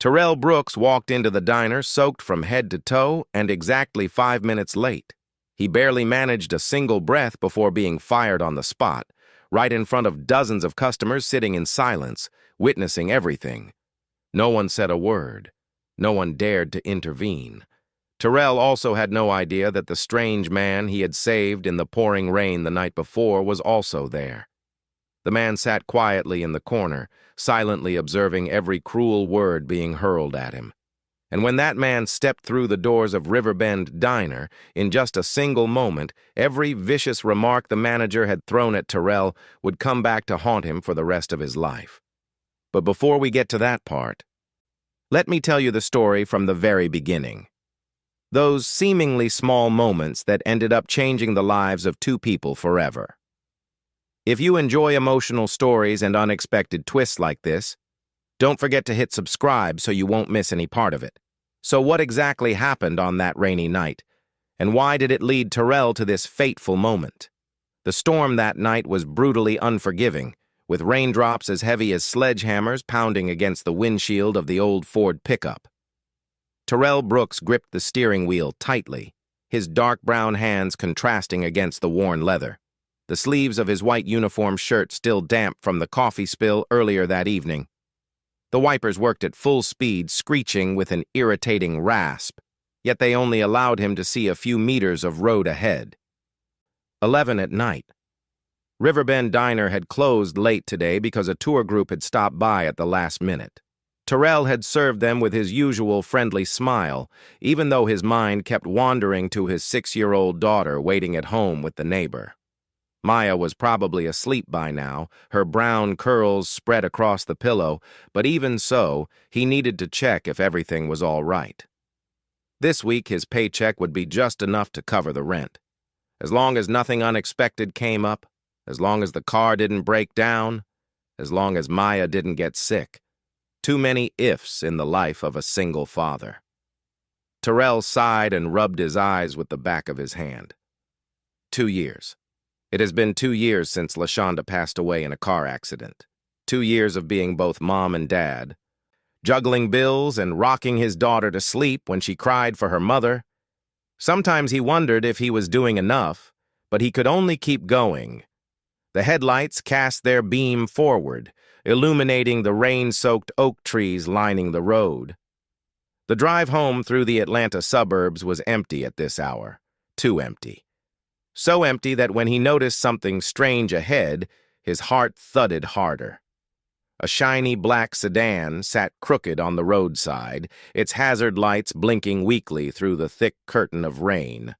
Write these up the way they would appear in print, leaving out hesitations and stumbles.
Terrell Brooks walked into the diner soaked from head to toe and exactly 5 minutes late. He barely managed a single breath before being fired on the spot, right in front of dozens of customers sitting in silence, witnessing everything. No one said a word. No one dared to intervene. Terrell also had no idea that the strange man he had saved in the pouring rain the night before was also there. The man sat quietly in the corner, silently observing every cruel word being hurled at him. And when that man stepped through the doors of Riverbend Diner, in just a single moment, every vicious remark the manager had thrown at Terrell would come back to haunt him for the rest of his life. But before we get to that part, let me tell you the story from the very beginning. Those seemingly small moments that ended up changing the lives of two people forever. If you enjoy emotional stories and unexpected twists like this, don't forget to hit subscribe so you won't miss any part of it. So what exactly happened on that rainy night? And why did it lead Terrell to this fateful moment? The storm that night was brutally unforgiving, with raindrops as heavy as sledgehammers pounding against the windshield of the old Ford pickup. Terrell Brooks gripped the steering wheel tightly, his dark brown hands contrasting against the worn leather. The sleeves of his white uniform shirt still damp from the coffee spill earlier that evening. The wipers worked at full speed, screeching with an irritating rasp, yet they only allowed him to see a few meters of road ahead. 11 at night. Riverbend Diner had closed late today because a tour group had stopped by at the last minute. Terrell had served them with his usual friendly smile, even though his mind kept wandering to his 6-year-old daughter waiting at home with the neighbor. Maya was probably asleep by now, her brown curls spread across the pillow, but even so, he needed to check if everything was all right. This week, his paycheck would be just enough to cover the rent. As long as nothing unexpected came up, as long as the car didn't break down, as long as Maya didn't get sick. Too many ifs in the life of a single father. Terrell sighed and rubbed his eyes with the back of his hand. 2 years. It has been 2 years since LaShonda passed away in a car accident. 2 years of being both mom and dad, juggling bills and rocking his daughter to sleep when she cried for her mother. Sometimes he wondered if he was doing enough, but he could only keep going. The headlights cast their beam forward, illuminating the rain-soaked oak trees lining the road. The drive home through the Atlanta suburbs was empty at this hour. Too empty. So empty that when he noticed something strange ahead, his heart thudded harder. A shiny black sedan sat crooked on the roadside, its hazard lights blinking weakly through the thick curtain of rain.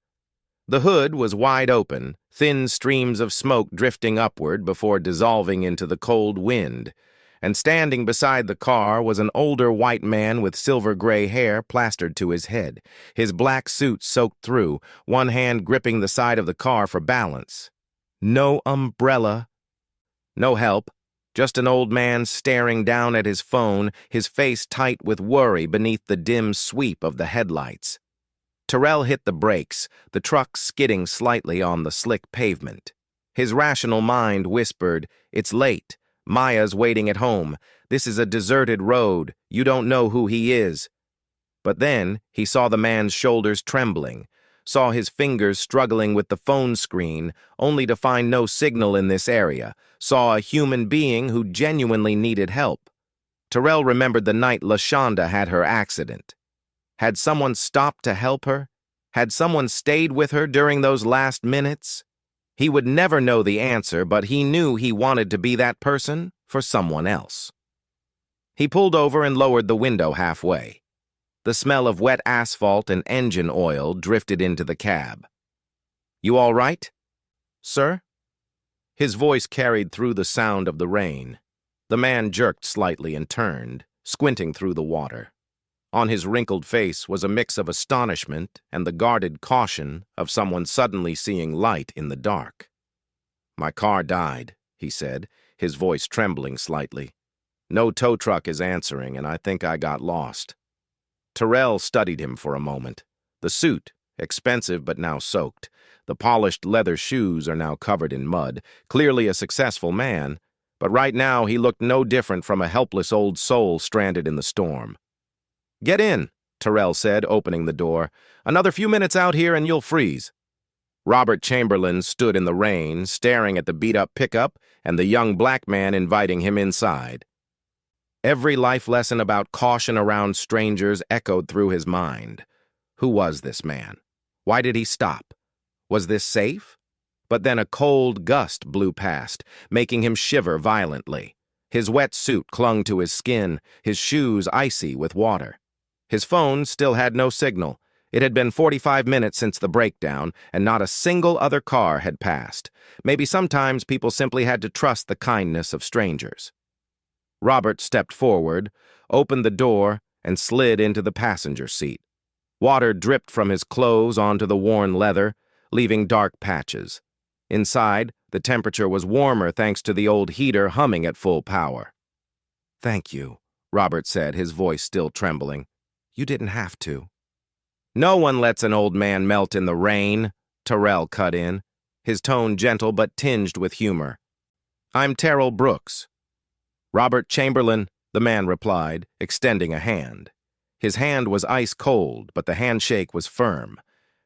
The hood was wide open, thin streams of smoke drifting upward before dissolving into the cold wind, and standing beside the car was an older white man with silver-gray hair plastered to his head, his black suit soaked through, one hand gripping the side of the car for balance. No umbrella. No help. Just an old man staring down at his phone, his face tight with worry beneath the dim sweep of the headlights. Terrell hit the brakes, the truck skidding slightly on the slick pavement. His rational mind whispered, "It's late. Maya's waiting at home. This is a deserted road. You don't know who he is." But then he saw the man's shoulders trembling, saw his fingers struggling with the phone screen, only to find no signal in this area, saw a human being who genuinely needed help. Terrell remembered the night LaShonda had her accident. Had someone stopped to help her? Had someone stayed with her during those last minutes? He would never know the answer, but he knew he wanted to be that person for someone else. He pulled over and lowered the window halfway. The smell of wet asphalt and engine oil drifted into the cab. "You all right, sir?" His voice carried through the sound of the rain. The man jerked slightly and turned, squinting through the water. On his wrinkled face was a mix of astonishment and the guarded caution of someone suddenly seeing light in the dark. "My car died," he said, his voice trembling slightly. "No tow truck is answering, and I think I got lost." Terrell studied him for a moment. The suit, expensive but now soaked. The polished leather shoes are now covered in mud. Clearly a successful man, but right now he looked no different from a helpless old soul stranded in the storm. "Get in," Terrell said, opening the door. "Another few minutes out here and you'll freeze." Robert Chamberlain stood in the rain, staring at the beat-up pickup and the young black man inviting him inside. Every life lesson about caution around strangers echoed through his mind. Who was this man? Why did he stop? Was this safe? But then a cold gust blew past, making him shiver violently. His wet suit clung to his skin, his shoes icy with water. His phone still had no signal. It had been 45 minutes since the breakdown, and not a single other car had passed. Maybe sometimes people simply had to trust the kindness of strangers. Robert stepped forward, opened the door, and slid into the passenger seat. Water dripped from his clothes onto the worn leather, leaving dark patches. Inside, the temperature was warmer thanks to the old heater humming at full power. "Thank you," Robert said, his voice still trembling. "You didn't have to." "No one lets an old man melt in the rain," Terrell cut in, his tone gentle but tinged with humor. "I'm Terrell Brooks." "Robert Chamberlain," the man replied, extending a hand. His hand was ice cold, but the handshake was firm.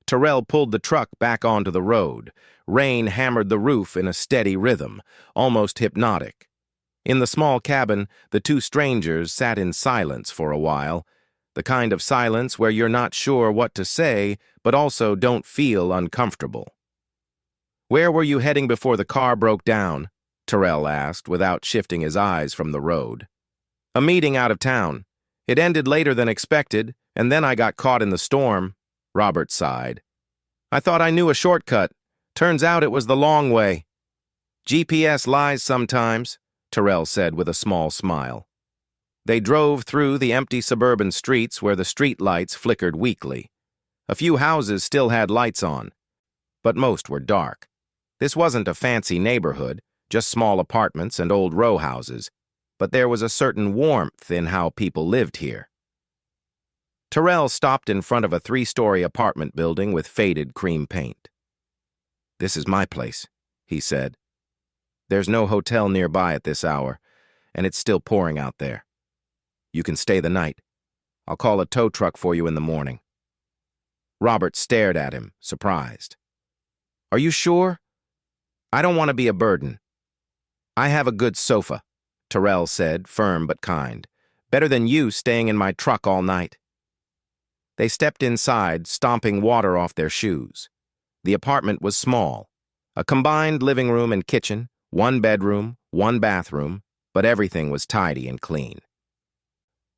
Terrell pulled the truck back onto the road. Rain hammered the roof in a steady rhythm, almost hypnotic. In the small cabin, the two strangers sat in silence for a while, the kind of silence where you're not sure what to say, but also don't feel uncomfortable. "Where were you heading before the car broke down?" Terrell asked, without shifting his eyes from the road. "A meeting out of town. It ended later than expected, and then I got caught in the storm," Robert sighed. "I thought I knew a shortcut. Turns out it was the long way." "GPS lies sometimes," Terrell said with a small smile. They drove through the empty suburban streets where the street lights flickered weakly. A few houses still had lights on, but most were dark. This wasn't a fancy neighborhood, just small apartments and old row houses, but there was a certain warmth in how people lived here. Terrell stopped in front of a 3-story apartment building with faded cream paint. "This is my place," he said. "There's no hotel nearby at this hour, and it's still pouring out there. You can stay the night. I'll call a tow truck for you in the morning." Robert stared at him, surprised. "Are you sure? I don't want to be a burden." "I have a good sofa," Terrell said, firm but kind. "Better than you staying in my truck all night." They stepped inside, stomping water off their shoes. The apartment was small, a combined living room and kitchen, 1 bedroom, 1 bathroom, but everything was tidy and clean.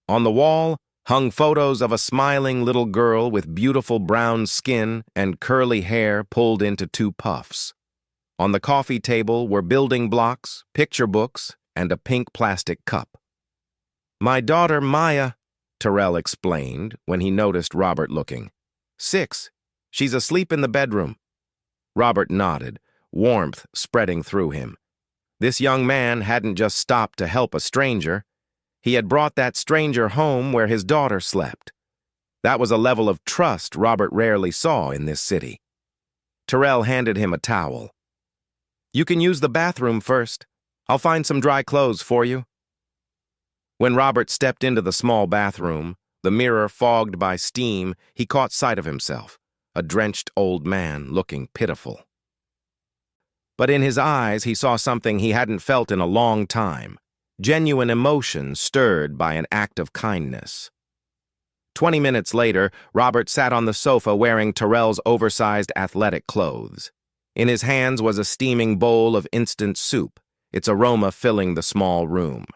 On the wall hung photos of a smiling little girl with beautiful brown skin and curly hair pulled into 2 puffs. On the coffee table were building blocks, picture books, and a pink plastic cup. "My daughter, Maya," Terrell explained when he noticed Robert looking. "6. She's asleep in the bedroom." Robert nodded, warmth spreading through him. This young man hadn't just stopped to help a stranger. He had brought that stranger home where his daughter slept. That was a level of trust Robert rarely saw in this city. Terrell handed him a towel. "You can use the bathroom first. I'll find some dry clothes for you." When Robert stepped into the small bathroom, the mirror fogged by steam, he caught sight of himself, a drenched old man looking pitiful. But in his eyes he saw something he hadn't felt in a long time, genuine emotion stirred by an act of kindness. 20 minutes later, Robert sat on the sofa wearing Terrell's oversized athletic clothes. In his hands was a steaming bowl of instant soup, its aroma filling the small room.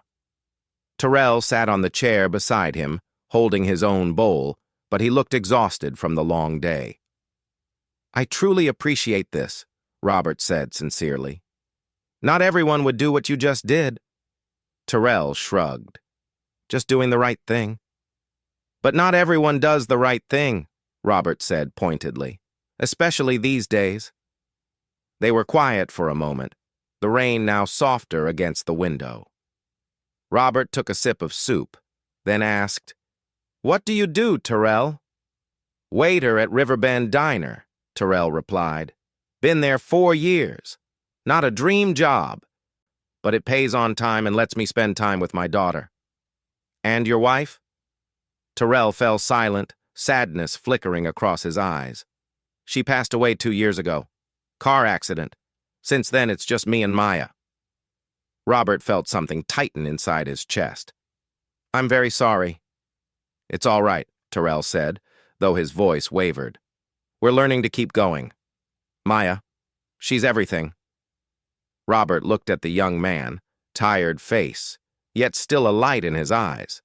Terrell sat on the chair beside him, holding his own bowl, but he looked exhausted from the long day. "I truly appreciate this," Robert said sincerely. "Not everyone would do what you just did." Terrell shrugged. "Just doing the right thing." "But not everyone does the right thing," Robert said pointedly, "especially these days." They were quiet for a moment, the rain now softer against the window. Robert took a sip of soup, then asked, "What do you do, Terrell?" "Waiter at Riverbend Diner," Terrell replied. "Been there 4 years. Not a dream job, but it pays on time and lets me spend time with my daughter." "And your wife?" Terrell fell silent, sadness flickering across his eyes. She passed away 2 years ago. Car accident. Since then, it's just me and Maya. Robert felt something tighten inside his chest. I'm very sorry. It's all right, Terrell said, though his voice wavered. We're learning to keep going. Maya, she's everything. Robert looked at the young man, tired face, yet still a light in his eyes.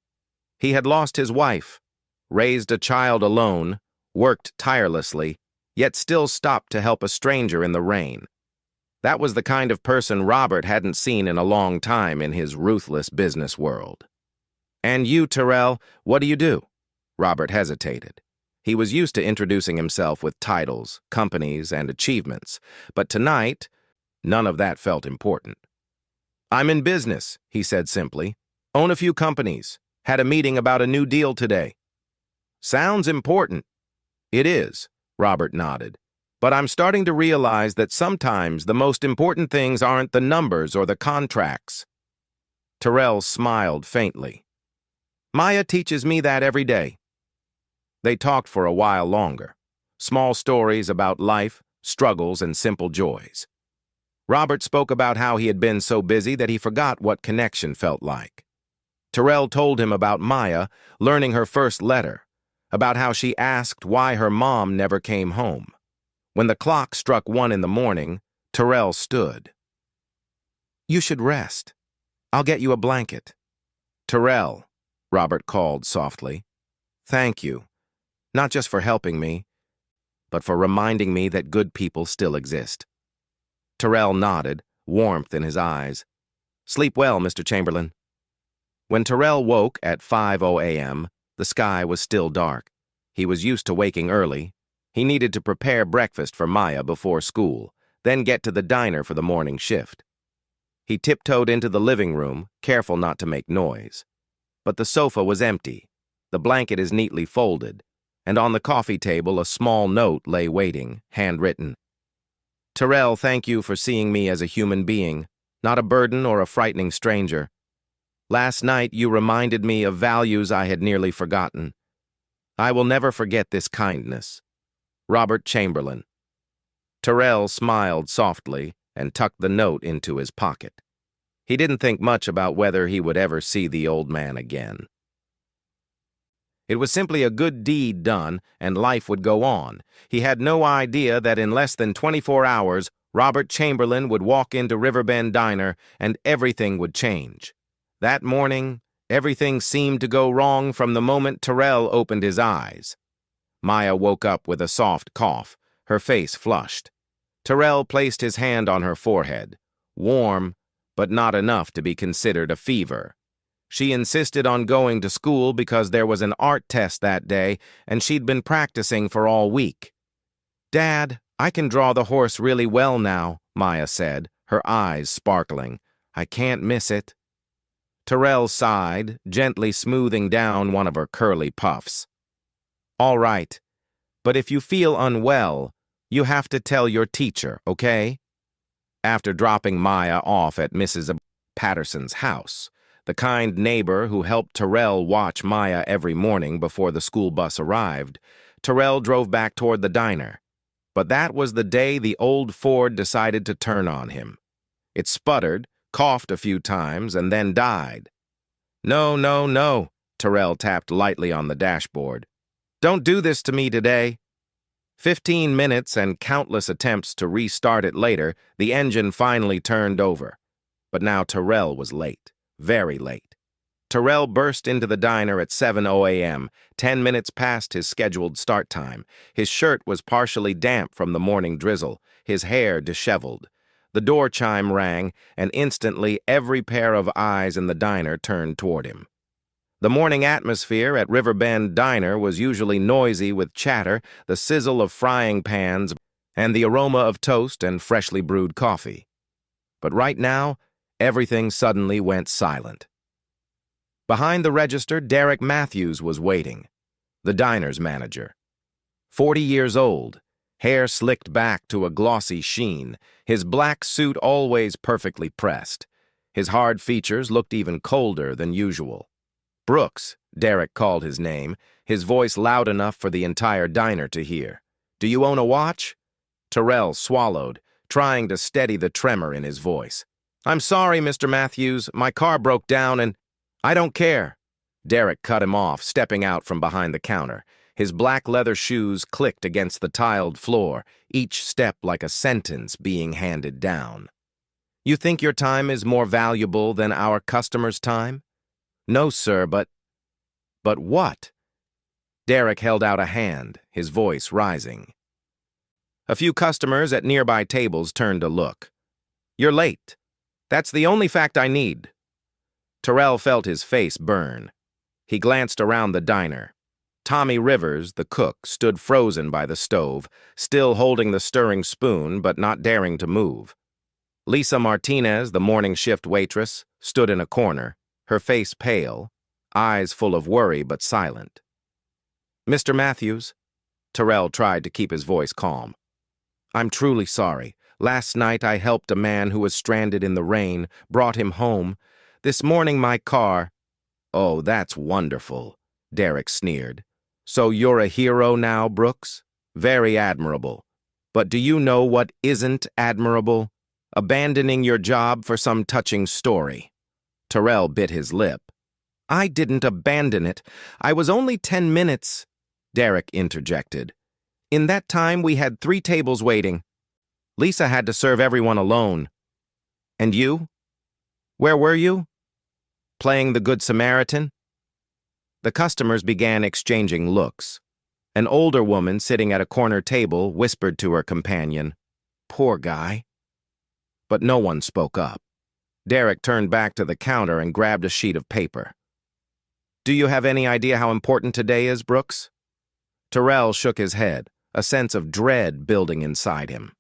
He had lost his wife, raised a child alone, worked tirelessly, yet still stopped to help a stranger in the rain. That was the kind of person Robert hadn't seen in a long time in his ruthless business world. And you, Terrell, what do you do? Robert hesitated. He was used to introducing himself with titles, companies, and achievements, but tonight, none of that felt important. I'm in business, he said simply. Own a few companies. Had a meeting about a new deal today. Sounds important. It is, Robert nodded. But I'm starting to realize that sometimes the most important things aren't the numbers or the contracts. Terrell smiled faintly. Maya teaches me that every day. They talked for a while longer. Small stories about life, struggles, and simple joys. Robert spoke about how he had been so busy that he forgot what connection felt like. Terrell told him about Maya learning her first letter, about how she asked why her mom never came home. When the clock struck 1 in the morning, Terrell stood. You should rest. I'll get you a blanket. Terrell, Robert called softly. Thank you, not just for helping me, but for reminding me that good people still exist. Terrell nodded, warmth in his eyes. Sleep well, Mr. Chamberlain. When Terrell woke at 5:00 a.m., the sky was still dark. He was used to waking early. He needed to prepare breakfast for Maya before school, then get to the diner for the morning shift. He tiptoed into the living room, careful not to make noise. But the sofa was empty, the blanket is neatly folded, and on the coffee table a small note lay waiting, handwritten. Terrell, thank you for seeing me as a human being, not a burden or a frightening stranger. Last night you reminded me of values I had nearly forgotten. I will never forget this kindness. Robert Chamberlain. Terrell smiled softly and tucked the note into his pocket. He didn't think much about whether he would ever see the old man again. It was simply a good deed done, and life would go on. He had no idea that in less than 24 hours, Robert Chamberlain would walk into Riverbend Diner and everything would change. That morning, everything seemed to go wrong from the moment Terrell opened his eyes. Maya woke up with a soft cough, her face flushed. Terrell placed his hand on her forehead, warm, but not enough to be considered a fever. She insisted on going to school because there was an art test that day, and she'd been practicing for all week. Dad, I can draw the horse really well now, Maya said, her eyes sparkling. I can't miss it. Terrell sighed, gently smoothing down one of her curly puffs. All right, but if you feel unwell, you have to tell your teacher, okay? After dropping Maya off at Mrs. Patterson's house, the kind neighbor who helped Terrell watch Maya every morning before the school bus arrived, Terrell drove back toward the diner. But that was the day the old Ford decided to turn on him. It sputtered, coughed a few times, and then died. No, no, no, Terrell tapped lightly on the dashboard. Don't do this to me today. 15 minutes and countless attempts to restart it later, the engine finally turned over. But now Terrell was late, very late. Terrell burst into the diner at 7:00 a.m., 10 minutes past his scheduled start time. His shirt was partially damp from the morning drizzle, his hair disheveled. The door chime rang, and instantly every pair of eyes in the diner turned toward him. The morning atmosphere at Riverbend Diner was usually noisy with chatter, the sizzle of frying pans, and the aroma of toast and freshly brewed coffee. But right now, everything suddenly went silent. Behind the register, Derek Matthews was waiting, the diner's manager. 40 years old, hair slicked back to a glossy sheen, his black suit always perfectly pressed. His hard features looked even colder than usual. Brooks, Derek called his name, his voice loud enough for the entire diner to hear. "Do you own a watch?" Terrell swallowed, trying to steady the tremor in his voice. "I'm sorry, Mr. Matthews. My car broke down and—" "I don't care." Derek cut him off, stepping out from behind the counter. His black leather shoes clicked against the tiled floor, each step like a sentence being handed down. "You think your time is more valuable than our customers' time?" "No, sir, but—" "But what?" Derek held out a hand, his voice rising. A few customers at nearby tables turned to look. "You're late. That's the only fact I need." Terrell felt his face burn. He glanced around the diner. Tommy Rivers, the cook, stood frozen by the stove, still holding the stirring spoon but not daring to move. Lisa Martinez, the morning shift waitress, stood in a corner, her face pale, eyes full of worry but silent. "Mr. Matthews," Terrell tried to keep his voice calm. "I'm truly sorry. Last night I helped a man who was stranded in the rain, brought him home. This morning my car—" "Oh, that's wonderful," Derek sneered. "So you're a hero now, Brooks? Very admirable. But do you know what isn't admirable? Abandoning your job for some touching story." Terrell bit his lip. "I didn't abandon it. I was only 10 minutes," Derek interjected. "In that time, we had 3 tables waiting. Lisa had to serve everyone alone." "And you? Where were you? Playing the Good Samaritan?" The customers began exchanging looks. An older woman sitting at a corner table whispered to her companion, "Poor guy." But no one spoke up. Derek turned back to the counter and grabbed a sheet of paper. "Do you have any idea how important today is, Brooks?" Terrell shook his head, a sense of dread building inside him.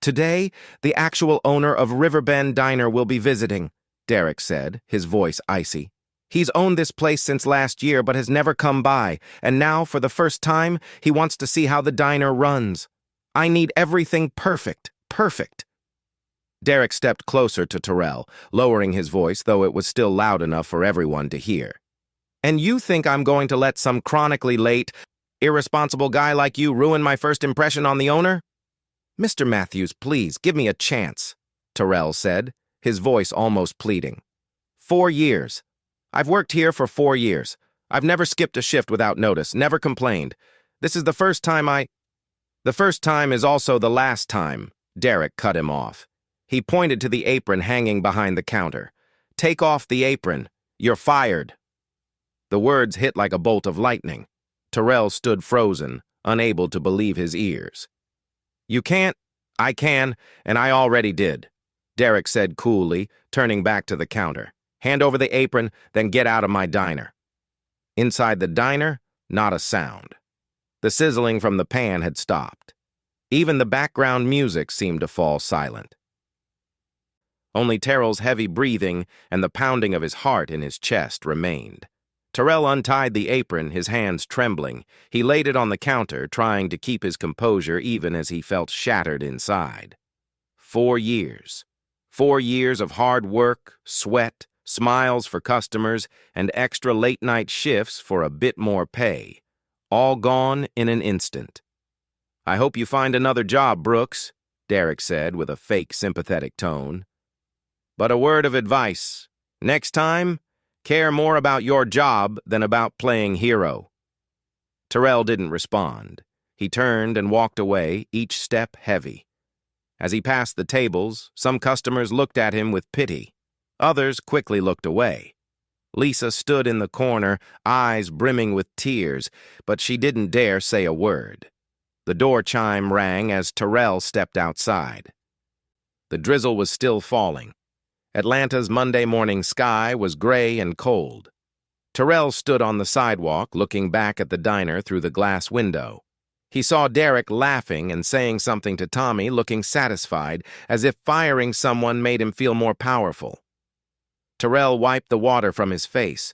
"Today, the actual owner of Riverbend Diner will be visiting," Derek said, his voice icy. "He's owned this place since last year but has never come by, and now, for the first time, he wants to see how the diner runs. I need everything perfect, perfect." Derek stepped closer to Terrell, lowering his voice, though it was still loud enough for everyone to hear. "And you think I'm going to let some chronically late, irresponsible guy like you ruin my first impression on the owner?" "Mr. Matthews, please, give me a chance," Terrell said, his voice almost pleading. 4 years. I've worked here for 4 years. I've never skipped a shift without notice, never complained. This is the first time "The first time is also the last time," Derek cut him off. He pointed to the apron hanging behind the counter. "Take off the apron. You're fired." The words hit like a bolt of lightning. Terrell stood frozen, unable to believe his ears. "You can't." "I can, and I already did," Derek said coolly, turning back to the counter. "Hand over the apron, then get out of my diner." Inside the diner, not a sound. The sizzling from the pan had stopped. Even the background music seemed to fall silent. Only Terrell's heavy breathing and the pounding of his heart in his chest remained. Terrell untied the apron, his hands trembling. He laid it on the counter, trying to keep his composure even as he felt shattered inside. 4 years. 4 years of hard work, sweat, smiles for customers, and extra late-night shifts for a bit more pay. All gone in an instant. "I hope you find another job, Brooks," Derek said with a fake sympathetic tone. "But a word of advice. Next time, care more about your job than about playing hero." Terrell didn't respond. He turned and walked away, each step heavy. As he passed the tables, some customers looked at him with pity. Others quickly looked away. Lisa stood in the corner, eyes brimming with tears, but she didn't dare say a word. The door chime rang as Terrell stepped outside. The drizzle was still falling. Atlanta's Monday morning sky was gray and cold. Terrell stood on the sidewalk, looking back at the diner through the glass window. He saw Derek laughing and saying something to Tommy, looking satisfied, as if firing someone made him feel more powerful. Terrell wiped the water from his face.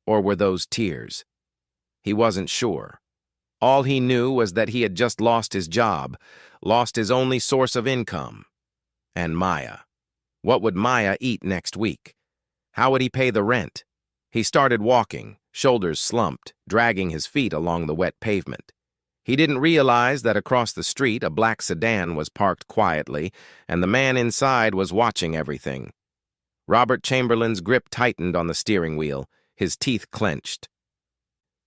Or were those tears? He wasn't sure. All he knew was that he had just lost his job, lost his only source of income. And Maya. What would Maya eat next week? How would he pay the rent? He started walking, shoulders slumped, dragging his feet along the wet pavement. He didn't realize that across the street a black sedan was parked quietly, and the man inside was watching everything. Robert Chamberlain's grip tightened on the steering wheel, his teeth clenched.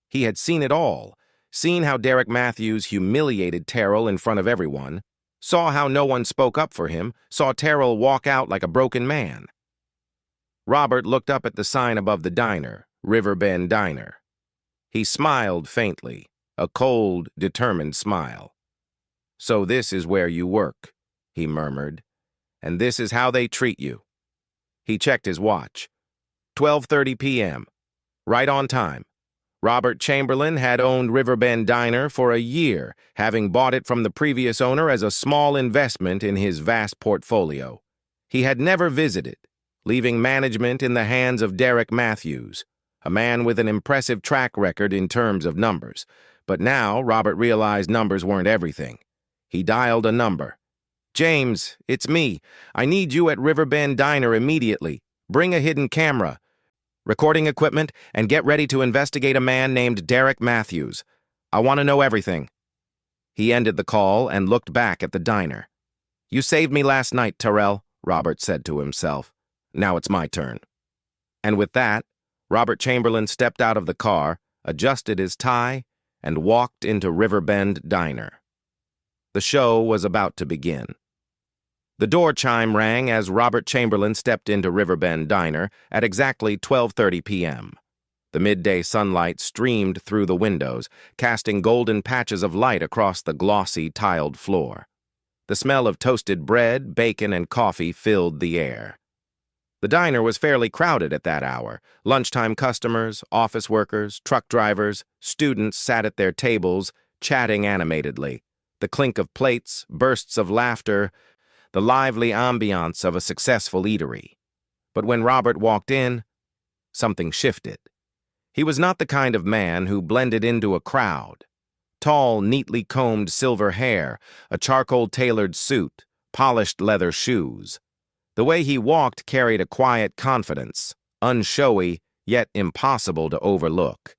He had seen it all, seen how Derek Matthews humiliated Terrell in front of everyone, saw how no one spoke up for him, saw Terrell walk out like a broken man. Robert looked up at the sign above the diner, Riverbend Diner. He smiled faintly, a cold, determined smile. "So this is where you work," he murmured, "and this is how they treat you." He checked his watch. 12:30 p.m. Right on time. Robert Chamberlain had owned Riverbend Diner for a year, having bought it from the previous owner as a small investment in his vast portfolio. He had never visited, leaving management in the hands of Derek Matthews, a man with an impressive track record in terms of numbers. But now Robert realized numbers weren't everything. He dialed a number. "James, it's me. I need you at Riverbend Diner immediately. Bring a hidden camera, recording equipment, and get ready to investigate a man named Derek Matthews. I want to know everything." He ended the call and looked back at the diner. "You saved me last night, Terrell," Robert said to himself. "Now it's my turn." And with that, Robert Chamberlain stepped out of the car, adjusted his tie, and walked into Riverbend Diner. The show was about to begin. The door chime rang as Robert Chamberlain stepped into Riverbend Diner at exactly 12:30 p.m. The midday sunlight streamed through the windows, casting golden patches of light across the glossy, tiled floor. The smell of toasted bread, bacon, and coffee filled the air. The diner was fairly crowded at that hour. Lunchtime customers, office workers, truck drivers, students sat at their tables, chatting animatedly. The clink of plates, bursts of laughter, the lively ambiance of a successful eatery. But when Robert walked in, something shifted. He was not the kind of man who blended into a crowd. Tall, neatly combed silver hair, a charcoal-tailored suit, polished leather shoes. The way he walked carried a quiet confidence, unshowy, yet impossible to overlook.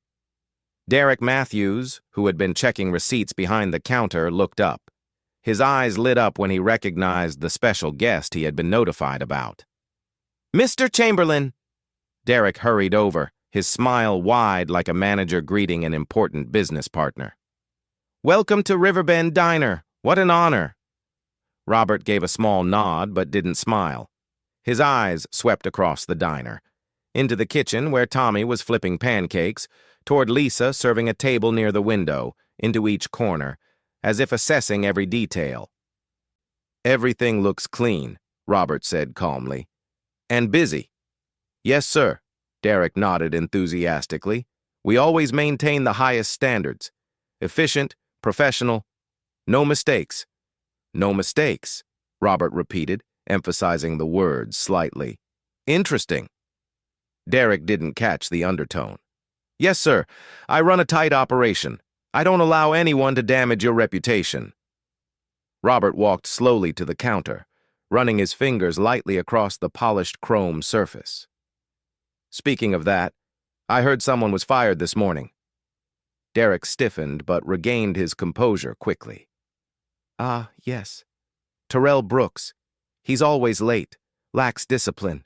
Derek Matthews, who had been checking receipts behind the counter, looked up. His eyes lit up when he recognized the special guest he had been notified about. "Mr. Chamberlain!" Derek hurried over, his smile wide like a manager greeting an important business partner. "Welcome to Riverbend Diner. What an honor." Robert gave a small nod but didn't smile. His eyes swept across the diner, into the kitchen where Tommy was flipping pancakes, toward Lisa serving a table near the window, into each corner, as if assessing every detail. "Everything looks clean," Robert said calmly. "And busy." "Yes, sir," Derek nodded enthusiastically. "We always maintain the highest standards. Efficient, professional, no mistakes." "No mistakes," Robert repeated, emphasizing the words slightly. "Interesting." Derek didn't catch the undertone. "Yes, sir. I run a tight operation. I don't allow anyone to damage your reputation." Robert walked slowly to the counter, running his fingers lightly across the polished chrome surface. "Speaking of that, I heard someone was fired this morning." Derek stiffened but regained his composure quickly. "Ah, yes. Terrell Brooks. He's always late, lacks discipline.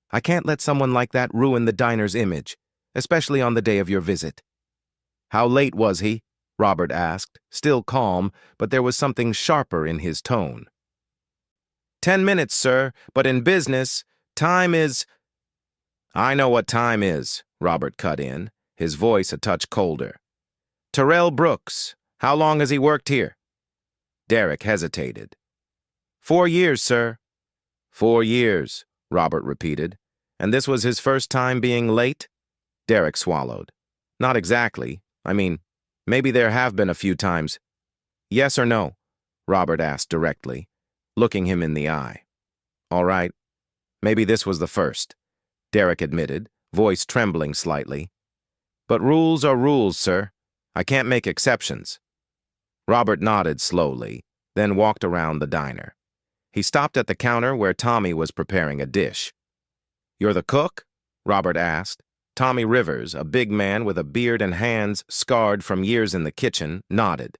I can't let someone like that ruin the diner's image, especially on the day of your visit." "How late was he?" Robert asked, still calm, but there was something sharper in his tone. 10 minutes, sir, but in business, time is—" "I know what time is," Robert cut in, his voice a touch colder. "Terrell Brooks, how long has he worked here?" Derek hesitated. 4 years, sir." 4 years, Robert repeated. "And this was his first time being late?" Derek swallowed. "Not exactly. I mean, maybe there have been a few times." "Yes or no?" Robert asked directly, looking him in the eye. "All right. Maybe this was the first," Derek admitted, voice trembling slightly. "But rules are rules, sir. I can't make exceptions." Robert nodded slowly, then walked around the diner. He stopped at the counter where Tommy was preparing a dish. "You're the cook?" Robert asked. Tommy Rivers, a big man with a beard and hands scarred from years in the kitchen, nodded.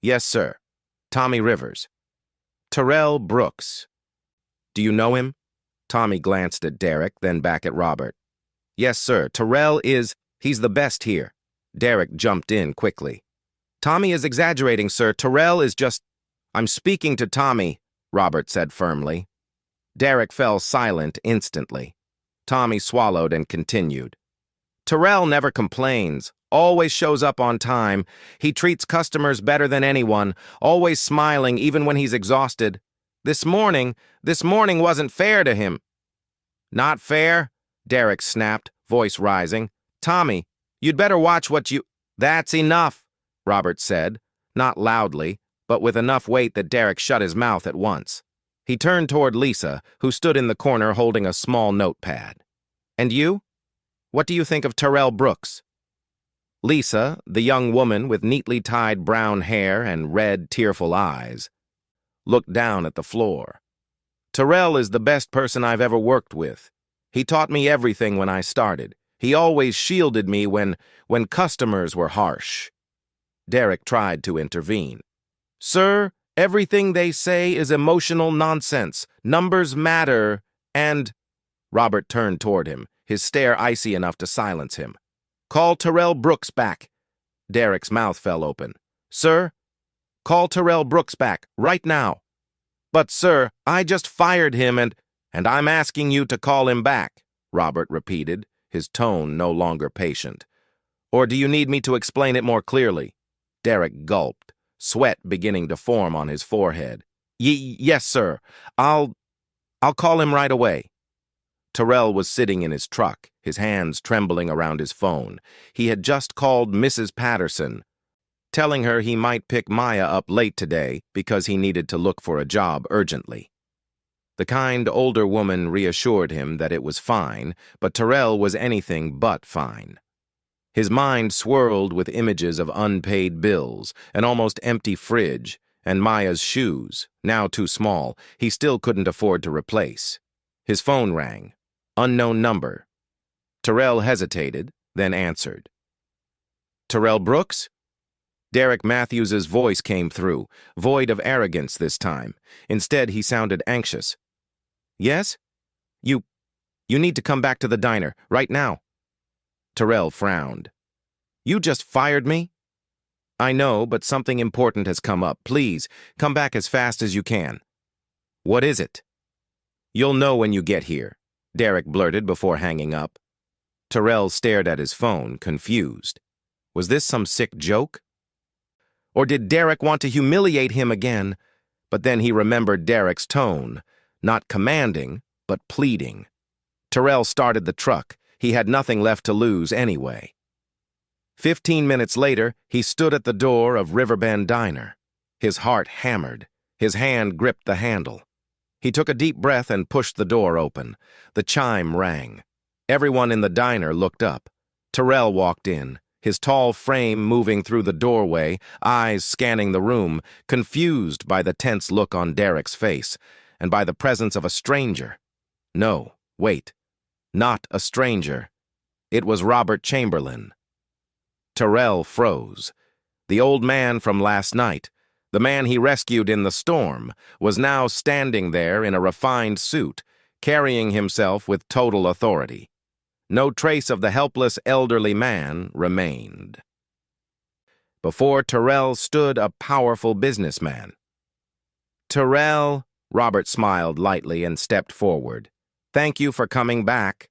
Yes, sir. Tommy Rivers. Terrell Brooks. Do you know him? Tommy glanced at Derek, then back at Robert. Yes, sir. He's the best here. Derek jumped in quickly. Tommy is exaggerating, sir. Terrell is just... I'm speaking to Tommy, Robert said firmly. Derek fell silent instantly. Tommy swallowed and continued. Terrell never complains, always shows up on time. He treats customers better than anyone, always smiling even when he's exhausted. This morning wasn't fair to him. Not fair? Derek snapped, voice rising. Tommy, you'd better watch what you... That's enough, Robert said, not loudly, but with enough weight that Derek shut his mouth at once. He turned toward Lisa, who stood in the corner holding a small notepad. And you? What do you think of Terrell Brooks? Lisa, the young woman with neatly tied brown hair and red, tearful eyes, looked down at the floor. Terrell is the best person I've ever worked with. He taught me everything when I started. He always shielded me when customers were harsh. Derek tried to intervene. Sir, everything they say is emotional nonsense. Numbers matter, and... Robert turned toward him, his stare icy enough to silence him. Call Terrell Brooks back. Derek's mouth fell open. Sir, call Terrell Brooks back, right now. But, sir, I just fired him and I'm asking you to call him back, Robert repeated, his tone no longer patient. Or do you need me to explain it more clearly? Derek gulped, sweat beginning to form on his forehead. Yes, sir. I'll call him right away. Terrell was sitting in his truck, his hands trembling around his phone. He had just called Mrs. Patterson, telling her he might pick Maya up late today because he needed to look for a job urgently. The kind older woman reassured him that it was fine, but Terrell was anything but fine. His mind swirled with images of unpaid bills, an almost empty fridge, and Maya's shoes, now too small, he still couldn't afford to replace. His phone rang. Unknown number. Terrell hesitated, then answered. Terrell Brooks? Derek Matthews's voice came through, void of arrogance this time. Instead, he sounded anxious. Yes? You need to come back to the diner, right now. Terrell frowned. You just fired me? I know, but something important has come up. Please, come back as fast as you can. What is it? You'll know when you get here, Derek blurted before hanging up. Terrell stared at his phone, confused. Was this some sick joke? Or did Derek want to humiliate him again? But then he remembered Derek's tone, not commanding, but pleading. Terrell started the truck. He had nothing left to lose anyway. 15 minutes later, he stood at the door of Riverbend Diner. His heart hammered. His hand gripped the handle. He took a deep breath and pushed the door open. The chime rang. Everyone in the diner looked up. Terrell walked in, his tall frame moving through the doorway, eyes scanning the room, confused by the tense look on Derek's face, and by the presence of a stranger. No, wait. Not a stranger. It was Robert Chamberlain. Terrell froze. The old man from last night, the man he rescued in the storm, was now standing there in a refined suit, carrying himself with total authority. No trace of the helpless elderly man remained. Before Terrell stood a powerful businessman. Terrell, Robert smiled lightly and stepped forward. Thank you for coming back.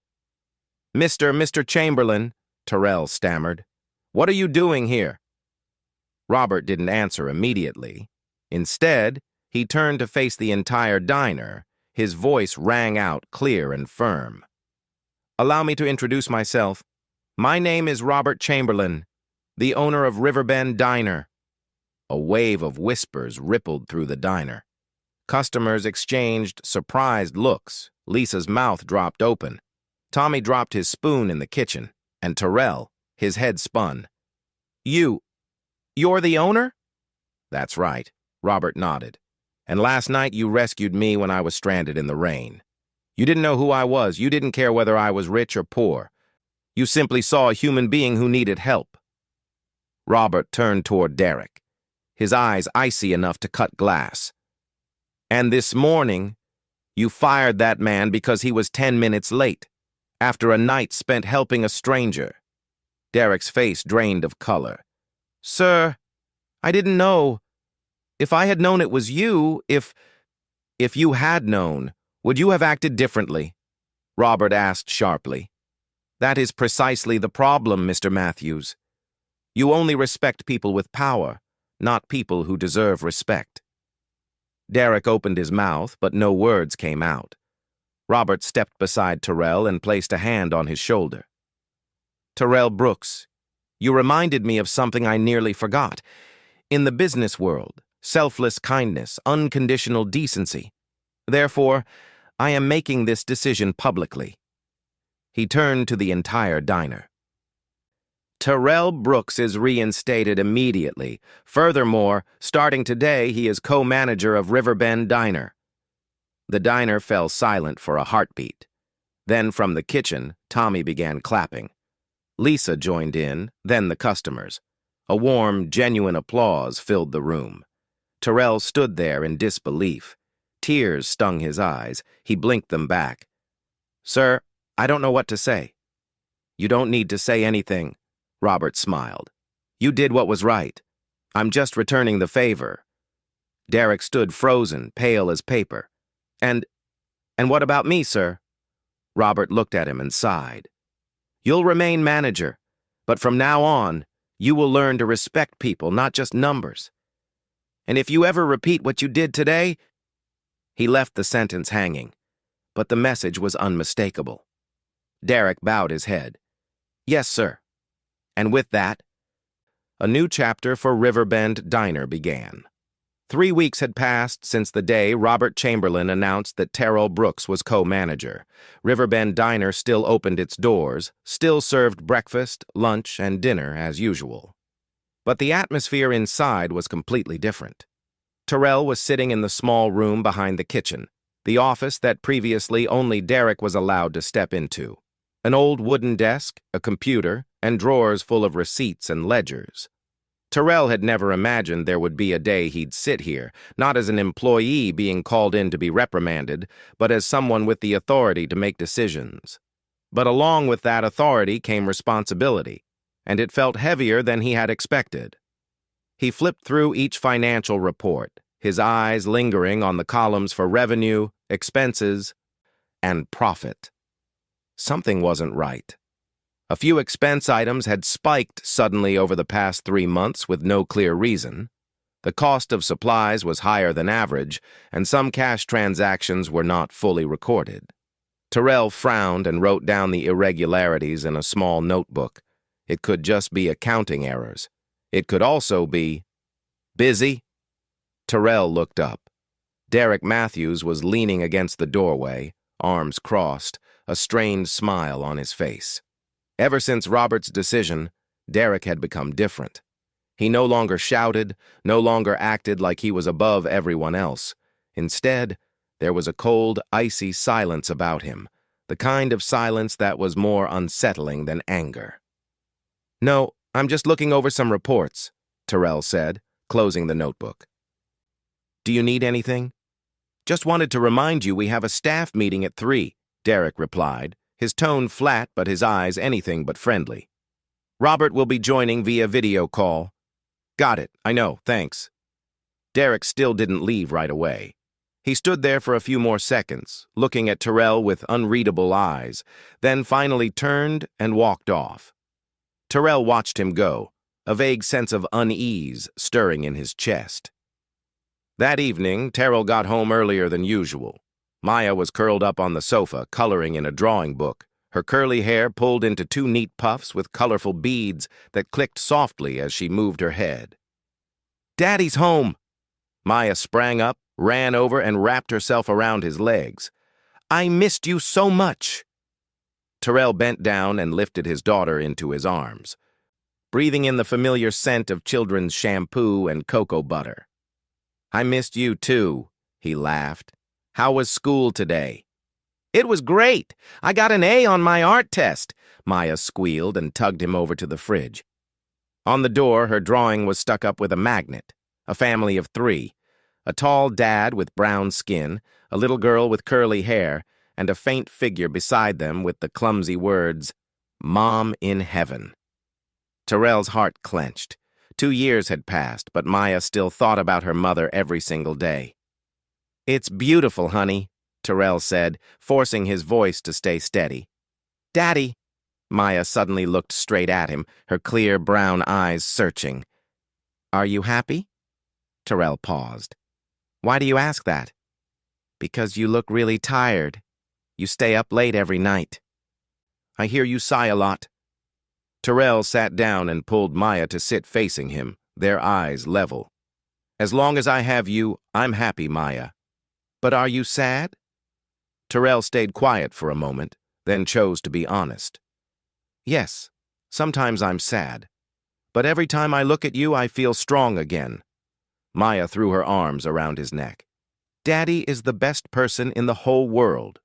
Mr. Chamberlain, Terrell stammered. What are you doing here? Robert didn't answer immediately. Instead, he turned to face the entire diner. His voice rang out clear and firm. Allow me to introduce myself. My name is Robert Chamberlain, the owner of Riverbend Diner. A wave of whispers rippled through the diner. Customers exchanged surprised looks. Lisa's mouth dropped open. Tommy dropped his spoon in the kitchen, and Terrell, his head spun. You're the owner? That's right, Robert nodded. And last night you rescued me when I was stranded in the rain. You didn't know who I was. You didn't care whether I was rich or poor. You simply saw a human being who needed help. Robert turned toward Derek, his eyes icy enough to cut glass. And this morning, you fired that man because he was 10 minutes late, after a night spent helping a stranger. Derek's face drained of color. Sir, I didn't know. If I had known it was you, if you had known, would you have acted differently? Robert asked sharply. That is precisely the problem, Mr. Matthews. You only respect people with power, not people who deserve respect. Derek opened his mouth, but no words came out. Robert stepped beside Terrell and placed a hand on his shoulder. Terrell Brooks, you reminded me of something I nearly forgot. In the business world, selfless kindness, unconditional decency. Therefore, I am making this decision publicly. He turned to the entire diner. Terrell Brooks is reinstated immediately. Furthermore, starting today, he is co-manager of Riverbend Diner. The diner fell silent for a heartbeat. Then from the kitchen, Tommy began clapping. Lisa joined in, then the customers. A warm, genuine applause filled the room. Terrell stood there in disbelief. Tears stung his eyes. He blinked them back. Sir, I don't know what to say. You don't need to say anything. Robert smiled. You did what was right. I'm just returning the favor. Derek stood frozen, pale as paper. And what about me, sir? Robert looked at him and sighed. You'll remain manager, but from now on, you will learn to respect people, not just numbers. And if you ever repeat what you did today... He left the sentence hanging, but the message was unmistakable. Derek bowed his head. Yes, sir. And with that, a new chapter for Riverbend Diner began. 3 weeks had passed since the day Robert Chamberlain announced that Terrell Brooks was co-manager. Riverbend Diner still opened its doors, still served breakfast, lunch, and dinner as usual. But the atmosphere inside was completely different. Terrell was sitting in the small room behind the kitchen, the office that previously only Derek was allowed to step into. An old wooden desk, a computer, and drawers full of receipts and ledgers. Terrell had never imagined there would be a day he'd sit here, not as an employee being called in to be reprimanded, but as someone with the authority to make decisions. But along with that authority came responsibility, and it felt heavier than he had expected. He flipped through each financial report, his eyes lingering on the columns for revenue, expenses, and profit. Something wasn't right. A few expense items had spiked suddenly over the past 3 months with no clear reason. The cost of supplies was higher than average, and some cash transactions were not fully recorded. Terrell frowned and wrote down the irregularities in a small notebook. It could just be accounting errors. It could also be... Busy? Terrell looked up. Derek Matthews was leaning against the doorway, arms crossed, a strained smile on his face. Ever since Robert's decision, Derek had become different. He no longer shouted, no longer acted like he was above everyone else. Instead, there was a cold, icy silence about him, the kind of silence that was more unsettling than anger. No, I'm just looking over some reports, Terrell said, closing the notebook. Do you need anything? Just wanted to remind you we have a staff meeting at 3, Derek replied, his tone flat but his eyes anything but friendly. Robert will be joining via video call. Got it, I know, thanks. Derek still didn't leave right away. He stood there for a few more seconds, looking at Terrell with unreadable eyes, then finally turned and walked off. Terrell watched him go, a vague sense of unease stirring in his chest. That evening, Terrell got home earlier than usual. Maya was curled up on the sofa, coloring in a drawing book, her curly hair pulled into 2 neat puffs with colorful beads that clicked softly as she moved her head. Daddy's home! Maya sprang up, ran over, and wrapped herself around his legs. I missed you so much! Terrell bent down and lifted his daughter into his arms, breathing in the familiar scent of children's shampoo and cocoa butter. I missed you too, he laughed. How was school today? It was great. I got an A on my art test, Maya squealed and tugged him over to the fridge. On the door, her drawing was stuck up with a magnet. A family of 3. A tall dad with brown skin, a little girl with curly hair, and a faint figure beside them with the clumsy words, "Mom in Heaven." Terrell's heart clenched. 2 years had passed, but Maya still thought about her mother every single day. "It's beautiful, honey," Terrell said, forcing his voice to stay steady. "Daddy." Maya suddenly looked straight at him, her clear brown eyes searching. "Are you happy?" Terrell paused. "Why do you ask that?" "Because you look really tired. You stay up late every night." "I hear you sigh a lot." Terrell sat down and pulled Maya to sit facing him, their eyes level. "As long as I have you, I'm happy, Maya." "But are you sad?" Terrell stayed quiet for a moment, then chose to be honest. "Yes, sometimes I'm sad. But every time I look at you, I feel strong again." Maya threw her arms around his neck. "Daddy is the best person in the whole world."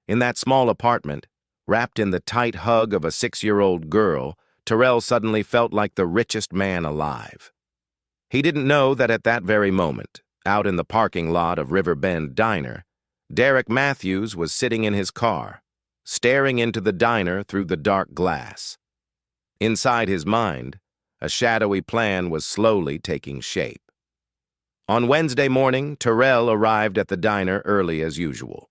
In that small apartment, wrapped in the tight hug of a 6-year-old girl, Terrell suddenly felt like the richest man alive. He didn't know that at that very moment, out in the parking lot of Riverbend Diner, Derek Matthews was sitting in his car, staring into the diner through the dark glass. Inside his mind, a shadowy plan was slowly taking shape. On Wednesday morning, Terrell arrived at the diner early as usual.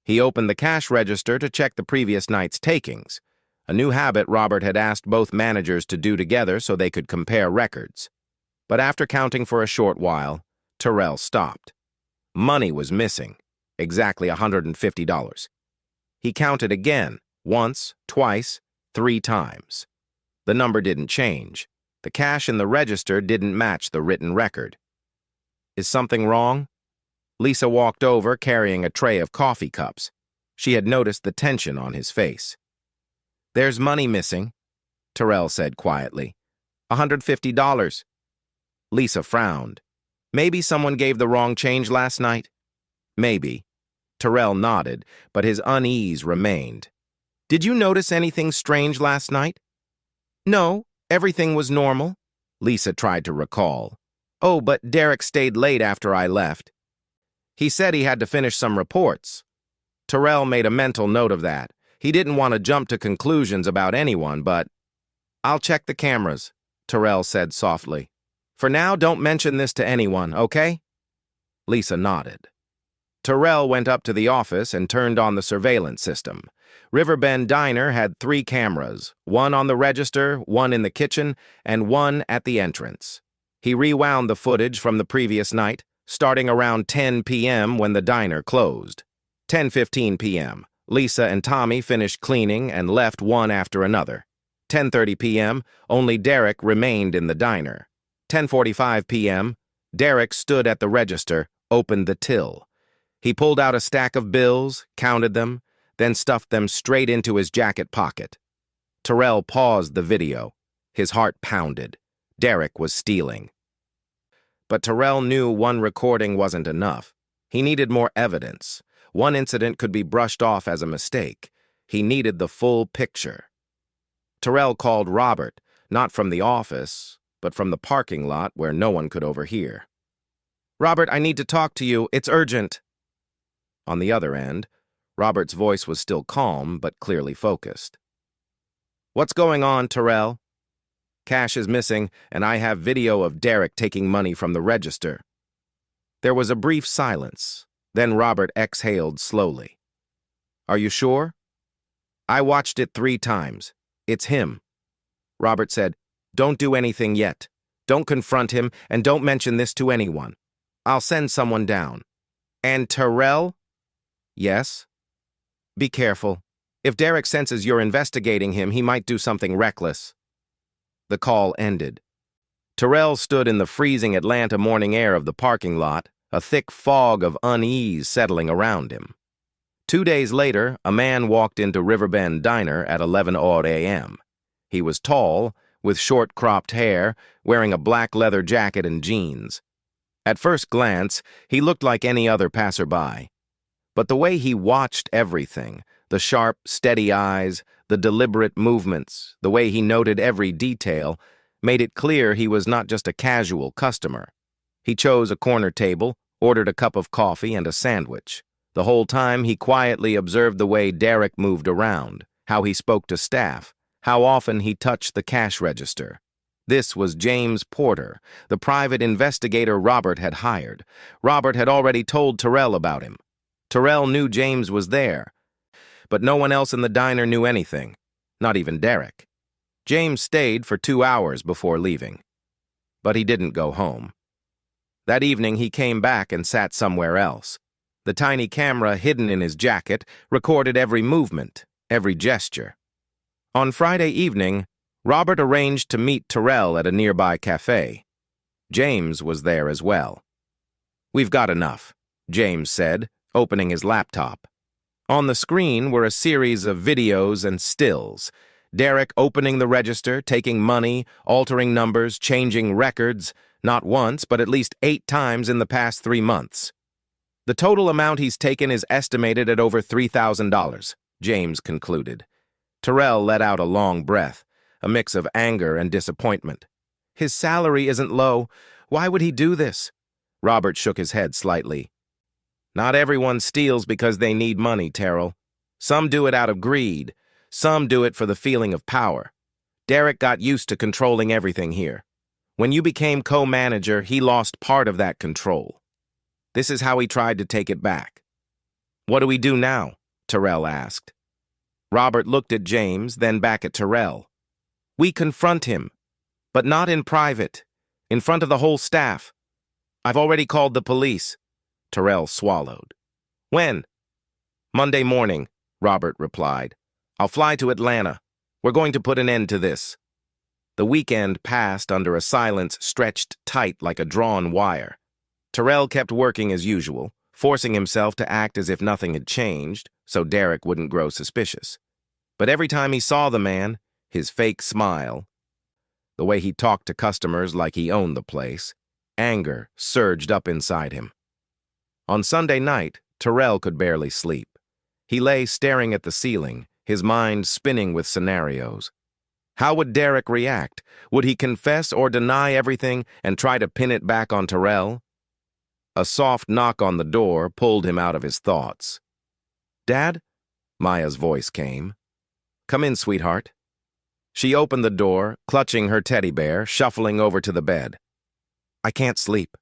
He opened the cash register to check the previous night's takings, a new habit Robert had asked both managers to do together so they could compare records. But after counting for a short while, Terrell stopped. Money was missing, exactly $150. He counted again, once, twice, 3 times. The number didn't change. The cash in the register didn't match the written record. "Is something wrong?" Lisa walked over carrying a tray of coffee cups. She had noticed the tension on his face. "There's money missing," Terrell said quietly. $150. Lisa frowned. "Maybe someone gave the wrong change last night?" "Maybe." Terrell nodded, but his unease remained. "Did you notice anything strange last night?" "No, everything was normal." Lisa tried to recall. "Oh, but Derek stayed late after I left. He said he had to finish some reports." Terrell made a mental note of that. He didn't want to jump to conclusions about anyone, but... "I'll check the cameras," Terrell said softly. "For now, don't mention this to anyone, okay?" Lisa nodded. Terrell went up to the office and turned on the surveillance system. Riverbend Diner had 3 cameras, one on the register, one in the kitchen, and one at the entrance. He rewound the footage from the previous night, starting around 10 p.m. when the diner closed. 10:15 p.m., Lisa and Tommy finished cleaning and left one after another. 10:30 p.m., only Derek remained in the diner. 10:45 p.m., Derek stood at the register, opened the till. He pulled out a stack of bills, counted them, then stuffed them straight into his jacket pocket. Terrell paused the video. His heart pounded. Derek was stealing. But Terrell knew one recording wasn't enough. He needed more evidence. One incident could be brushed off as a mistake. He needed the full picture. Terrell called Robert, not from the office, but from the parking lot where no one could overhear. "Robert, I need to talk to you. It's urgent." On the other end, Robert's voice was still calm, but clearly focused. "What's going on, Terrell?" "Cash is missing, and I have video of Derek taking money from the register." There was a brief silence. Then Robert exhaled slowly. "Are you sure?" "I watched it 3 times. It's him." Robert said, "Don't do anything yet. Don't confront him, and don't mention this to anyone. I'll send someone down." "And Terrell?" "Yes?" "Be careful. If Derek senses you're investigating him, he might do something reckless." The call ended. Terrell stood in the freezing Atlanta morning air of the parking lot, a thick fog of unease settling around him. 2 days later, a man walked into Riverbend Diner at 11 a.m. He was tall, with short cropped hair, wearing a black leather jacket and jeans. At first glance, he looked like any other passerby. But the way he watched everything, the sharp, steady eyes, the deliberate movements, the way he noted every detail, made it clear he was not just a casual customer. He chose a corner table, ordered a cup of coffee and a sandwich. The whole time he quietly observed the way Derek moved around, how he spoke to staff, how often he touched the cash register. This was James Porter, the private investigator Robert had hired. Robert had already told Terrell about him. Terrell knew James was there, but no one else in the diner knew anything, not even Derek. James stayed for 2 hours before leaving, but he didn't go home. That evening he came back and sat somewhere else. The tiny camera hidden in his jacket recorded every movement, every gesture. On Friday evening, Robert arranged to meet Terrell at a nearby cafe. James was there as well. "We've got enough," James said, opening his laptop. On the screen were a series of videos and stills. Derek opening the register, taking money, altering numbers, changing records, not once, but at least 8 times in the past 3 months. "The total amount he's taken is estimated at over $3,000, James concluded. Terrell let out a long breath, a mix of anger and disappointment. "His salary isn't low. Why would he do this?" Robert shook his head slightly. "Not everyone steals because they need money, Terrell. Some do it out of greed. Some do it for the feeling of power. Derek got used to controlling everything here. When you became co-manager, he lost part of that control. This is how he tried to take it back." "What do we do now?" Terrell asked. Robert looked at James, then back at Terrell. "We confront him, but not in private, in front of the whole staff. I've already called the police." Terrell swallowed. "When?" "Monday morning," Robert replied. "I'll fly to Atlanta. We're going to put an end to this." The weekend passed under a silence stretched tight like a drawn wire. Terrell kept working as usual, forcing himself to act as if nothing had changed, so Derek wouldn't grow suspicious. But every time he saw the man, his fake smile, the way he talked to customers like he owned the place, anger surged up inside him. On Sunday night, Terrell could barely sleep. He lay staring at the ceiling, his mind spinning with scenarios. How would Derek react? Would he confess or deny everything and try to pin it back on Terrell? A soft knock on the door pulled him out of his thoughts. "Dad?" Maya's voice came. "Come in, sweetheart." She opened the door, clutching her teddy bear, shuffling over to the bed. "I can't sleep."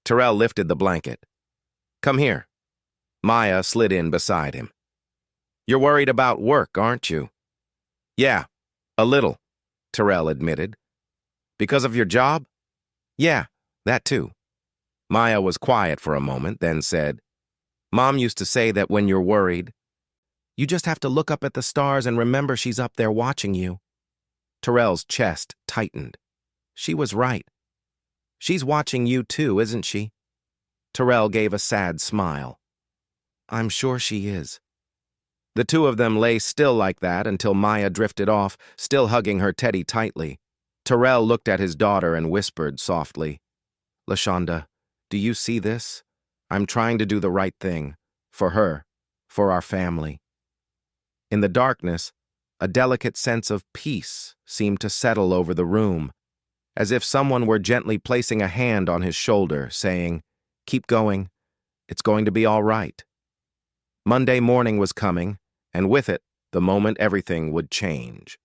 Terrell lifted the blanket. "Come here." Maya slid in beside him. "You're worried about work, aren't you?" "Yeah, a little," Terrell admitted. "Because of your job?" "Yeah, that too." Maya was quiet for a moment, then said, "Mom used to say that when you're worried, you just have to look up at the stars and remember she's up there watching you." Terrell's chest tightened. She was right. "She's watching you too, isn't she?" Terrell gave a sad smile. "I'm sure she is." The two of them lay still like that until Maya drifted off, still hugging her teddy tightly. Terrell looked at his daughter and whispered softly, "LaShonda, do you see this? I'm trying to do the right thing. For her. For our family." In the darkness, a delicate sense of peace seemed to settle over the room, as if someone were gently placing a hand on his shoulder, saying, "Keep going. It's going to be all right." Monday morning was coming, and with it, the moment everything would change.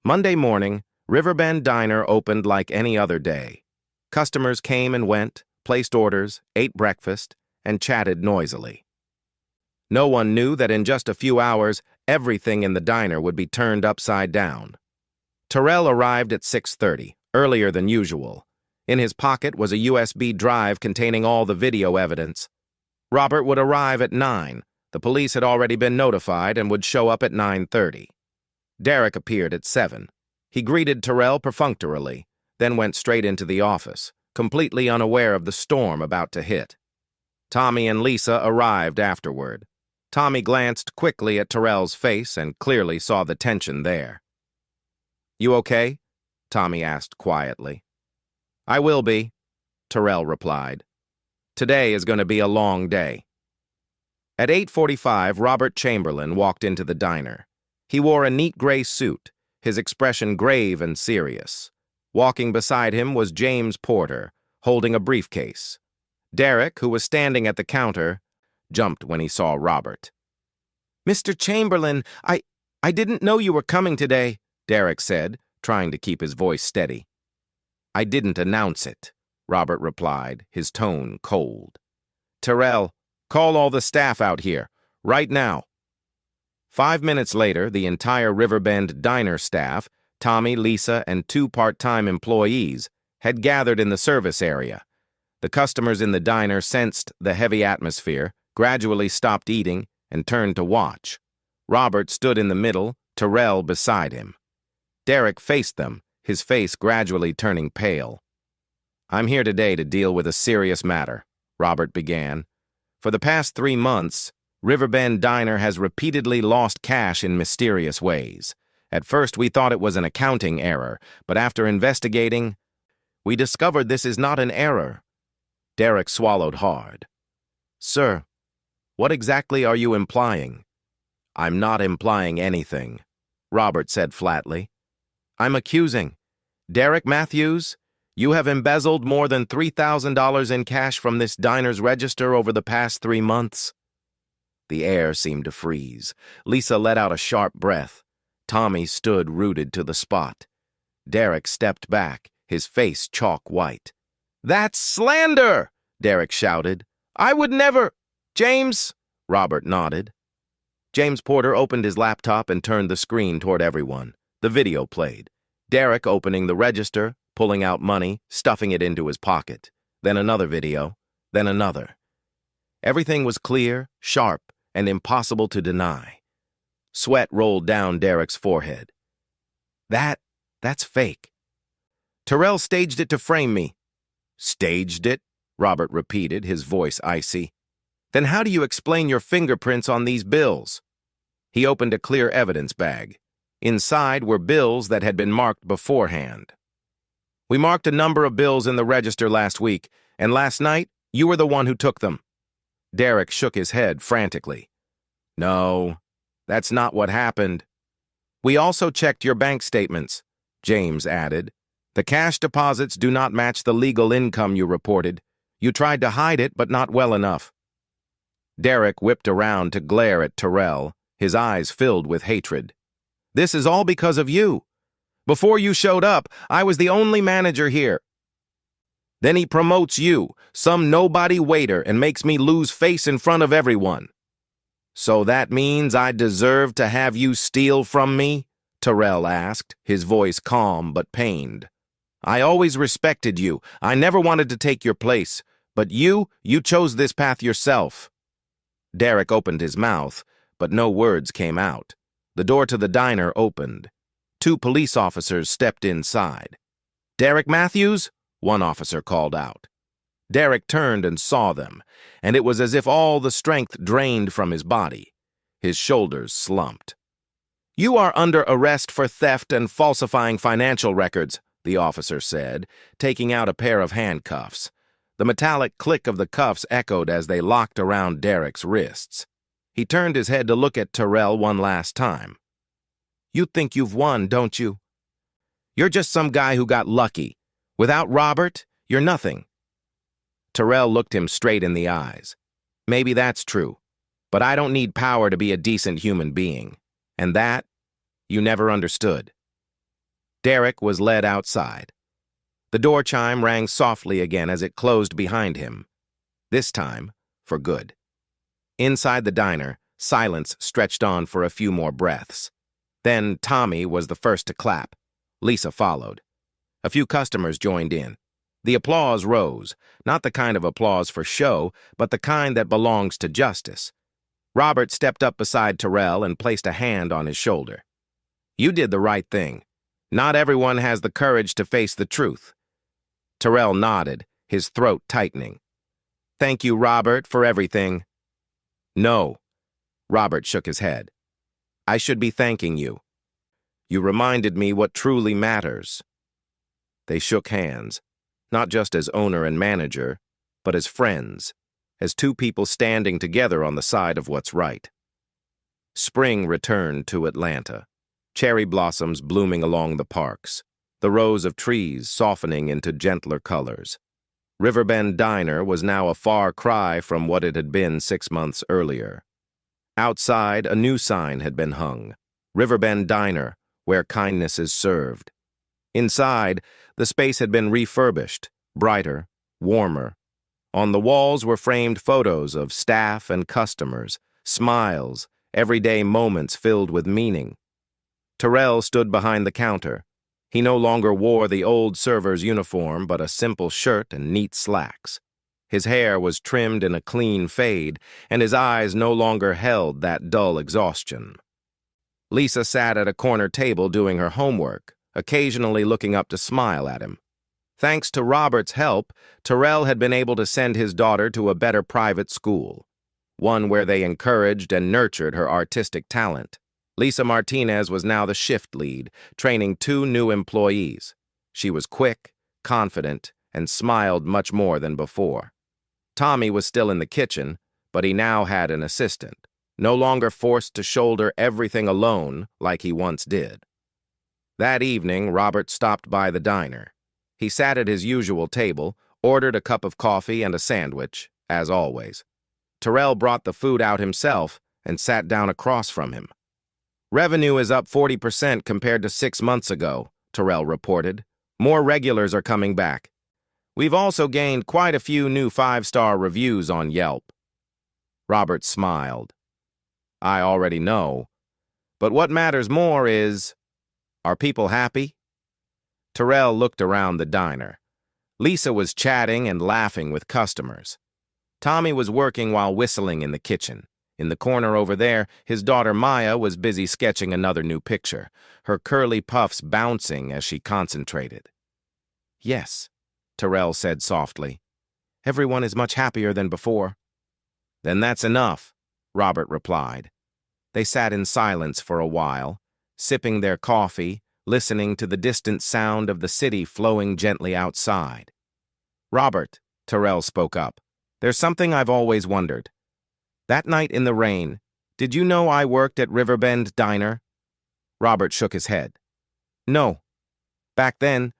Monday morning, Riverbend Diner opened like any other day. Customers came and went, placed orders, ate breakfast, and chatted noisily. No one knew that in just a few hours, everything in the diner would be turned upside down. Terrell arrived at 6:30, earlier than usual. In his pocket was a USB drive containing all the video evidence. Robert would arrive at 9. The police had already been notified and would show up at 9:30. Derek appeared at 7. He greeted Terrell perfunctorily, then went straight into the office, completely unaware of the storm about to hit. Tommy and Lisa arrived afterward. Tommy glanced quickly at Terrell's face and clearly saw the tension there. "You okay?" Tommy asked quietly. "I will be," Terrell replied. "Today is going to be a long day." At 8:45, Robert Chamberlain walked into the diner. He wore a neat gray suit, his expression grave and serious. Walking beside him was James Porter, holding a briefcase. Derek, who was standing at the counter, jumped when he saw Robert. "Mr. Chamberlain, I didn't know you were coming today," Derek said, trying to keep his voice steady. "I didn't announce it," Robert replied, his tone cold. "Terrell, call all the staff out here, right now." 5 minutes later, the entire Riverbend diner staff, Tommy, Lisa, and 2 part-time employees, had gathered in the service area. The customers in the diner sensed the heavy atmosphere, gradually stopped eating, and turned to watch. Robert stood in the middle, Terrell beside him. Derek faced them, his face gradually turning pale. "I'm here today to deal with a serious matter," Robert began. "For the past 3 months, Riverbend Diner has repeatedly lost cash in mysterious ways. At first, we thought it was an accounting error, but after investigating, we discovered this is not an error." Derek swallowed hard. "Sir, what exactly are you implying?" "I'm not implying anything," Robert said flatly. "I'm accusing. Derek Matthews, you have embezzled more than $3,000 in cash from this diner's register over the past 3 months. The air seemed to freeze. Lisa let out a sharp breath. Tommy stood rooted to the spot. Derek stepped back, his face chalk white. "That's slander!" Derek shouted. "I would never—" "James!" Robert nodded. James Porter opened his laptop and turned the screen toward everyone. The video played. Derek opening the register, pulling out money, stuffing it into his pocket. Then another video, then another. Everything was clear, sharp, and impossible to deny. Sweat rolled down Derek's forehead. That's fake. Terrell staged it to frame me." "Staged it?" Robert repeated, his voice icy. "Then how do you explain your fingerprints on these bills?" He opened a clear evidence bag. Inside were bills that had been marked beforehand. "We marked a number of bills in the register last week, and last night, you were the one who took them." Derek shook his head frantically. "No, that's not what happened." "We also checked your bank statements," James added. "The cash deposits do not match the legal income you reported. You tried to hide it, but not well enough." Derek whipped around to glare at Terrell, his eyes filled with hatred. "This is all because of you. Before you showed up, I was the only manager here. Then he promotes you, some nobody waiter, and makes me lose face in front of everyone." "So that means I deserve to have you steal from me?" Terrell asked, his voice calm but pained. "I always respected you. I never wanted to take your place. But you chose this path yourself." Derek opened his mouth, but no words came out. The door to the diner opened. 2 police officers stepped inside. "Derek Matthews?" one officer called out. Derek turned and saw them, and it was as if all the strength drained from his body. His shoulders slumped. "You are under arrest for theft and falsifying financial records," the officer said, taking out a pair of handcuffs. The metallic click of the cuffs echoed as they locked around Derek's wrists. He turned his head to look at Terrell one last time. "You think you've won, don't you? You're just some guy who got lucky. Without Robert, you're nothing." Terrell looked him straight in the eyes. "Maybe that's true, but I don't need power to be a decent human being. And that, you never understood." Derek was led outside. The door chime rang softly again as it closed behind him. This time, for good. Inside the diner, silence stretched on for a few more breaths. Then Tommy was the first to clap. Lisa followed. A few customers joined in. The applause rose, not the kind of applause for show, but the kind that belongs to justice. Robert stepped up beside Terrell and placed a hand on his shoulder. "You did the right thing. Not everyone has the courage to face the truth." Terrell nodded, his throat tightening. "Thank you, Robert, for everything." "No." Robert shook his head. "I should be thanking you. You reminded me what truly matters." They shook hands, not just as owner and manager, but as friends. as two people standing together on the side of what's right. Spring returned to Atlanta, cherry blossoms blooming along the parks, the rows of trees softening into gentler colors. Riverbend Diner was now a far cry from what it had been 6 months earlier. Outside, a new sign had been hung, Riverbend Diner, where kindness is served. Inside, the space had been refurbished, brighter, warmer. On the walls were framed photos of staff and customers, smiles, everyday moments filled with meaning. Terrell stood behind the counter. He no longer wore the old server's uniform, but a simple shirt and neat slacks. His hair was trimmed in a clean fade, and his eyes no longer held that dull exhaustion. Lisa sat at a corner table doing her homework, occasionally looking up to smile at him. Thanks to Robert's help, Terrell had been able to send his daughter to a better private school, one where they encouraged and nurtured her artistic talent. Lisa Martinez was now the shift lead, training 2 new employees. She was quick, confident, and smiled much more than before. Tommy was still in the kitchen, but he now had an assistant, no longer forced to shoulder everything alone like he once did. That evening, Robert stopped by the diner. He sat at his usual table, ordered a cup of coffee and a sandwich, as always. Terrell brought the food out himself and sat down across from him. "Revenue is up 40% compared to 6 months ago," Terrell reported. "More regulars are coming back. We've also gained quite a few new 5-star reviews on Yelp." Robert smiled. "I already know. But what matters more is, are people happy?" Terrell looked around the diner. Lisa was chatting and laughing with customers. Tommy was working while whistling in the kitchen. In the corner over there, his daughter Maya was busy sketching another new picture, her curly puffs bouncing as she concentrated. "Yes," Terrell said softly. "Everyone is much happier than before." "Then that's enough," Robert replied. They sat in silence for a while, sipping their coffee, listening to the distant sound of the city flowing gently outside. "Robert," Terrell spoke up, "there's something I've always wondered. That night in the rain, did you know I worked at Riverbend Diner?" Robert shook his head. "No. Back then,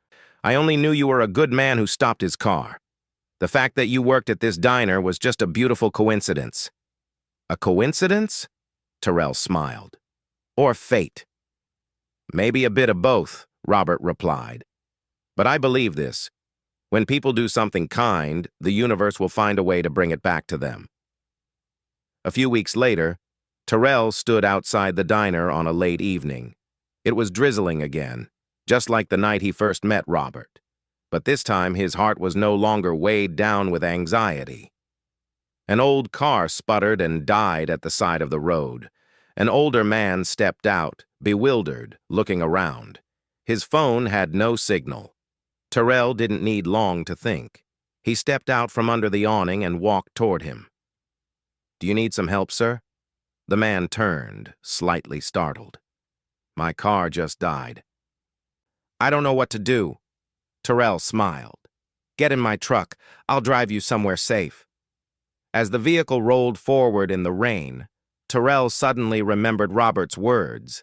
I only knew you were a good man who stopped his car. The fact that you worked at this diner was just a beautiful coincidence." "A coincidence?" Terrell smiled. "Or fate?" "Maybe a bit of both," Robert replied. "But I believe this. When people do something kind, the universe will find a way to bring it back to them." A few weeks later, Terrell stood outside the diner on a late evening. It was drizzling again, just like the night he first met Robert. But this time his heart was no longer weighed down with anxiety. An old car sputtered and died at the side of the road. An older man stepped out, bewildered, looking around. His phone had no signal. Terrell didn't need long to think. He stepped out from under the awning and walked toward him. "Do you need some help, sir?" The man turned, slightly startled. "My car just died." "I don't know what to do." Terrell smiled. "Get in my truck. I'll drive you somewhere safe." As the vehicle rolled forward in the rain, Terrell suddenly remembered Robert's words.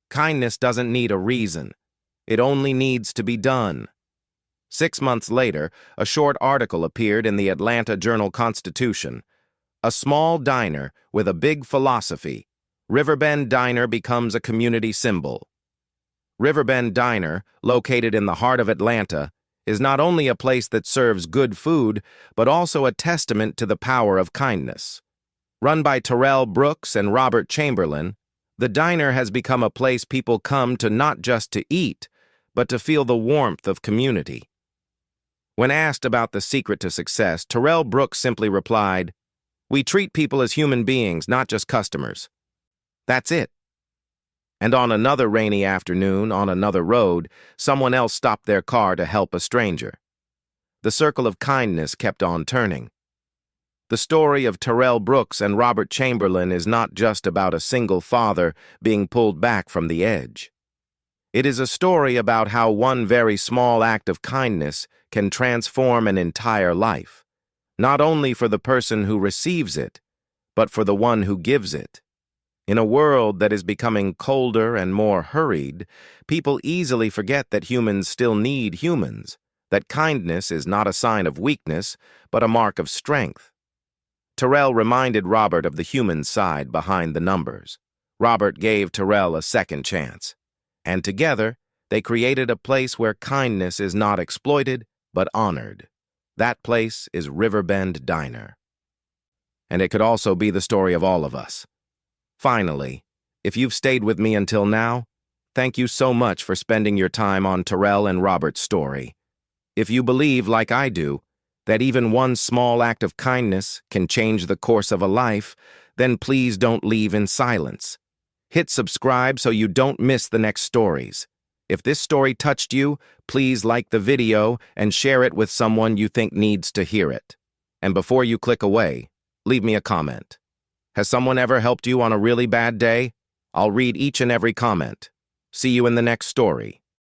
Kindness doesn't need a reason. It only needs to be done. 6 months later, a short article appeared in the Atlanta Journal-Constitution. A small diner with a big philosophy. Riverbend Diner becomes a community symbol. Riverbend Diner, located in the heart of Atlanta, is not only a place that serves good food, but also a testament to the power of kindness. Run by Terrell Brooks and Robert Chamberlain, the diner has become a place people come to not just to eat, but to feel the warmth of community. When asked about the secret to success, Terrell Brooks simply replied, "We treat people as human beings, not just customers. That's it." And on another rainy afternoon, on another road, someone else stopped their car to help a stranger. The circle of kindness kept on turning. The story of Terrell Brooks and Robert Chamberlain is not just about a single father being pulled back from the edge. It is a story about how one very small act of kindness can transform an entire life. not only for the person who receives it, but for the one who gives it. In a world that is becoming colder and more hurried, people easily forget that humans still need humans, that kindness is not a sign of weakness, but a mark of strength. Terrell reminded Robert of the human side behind the numbers. Robert gave Terrell a second chance, and together they created a place where kindness is not exploited, but honored. That place is Riverbend Diner. And it could also be the story of all of us. Finally, if you've stayed with me until now, thank you so much for spending your time on Terrell and Robert's story. If you believe, like I do, that even one small act of kindness can change the course of a life, then please don't leave in silence. Hit subscribe so you don't miss the next stories. If this story touched you, please like the video and share it with someone you think needs to hear it. And before you click away, leave me a comment. Has someone ever helped you on a really bad day? I'll read each and every comment. See you in the next story.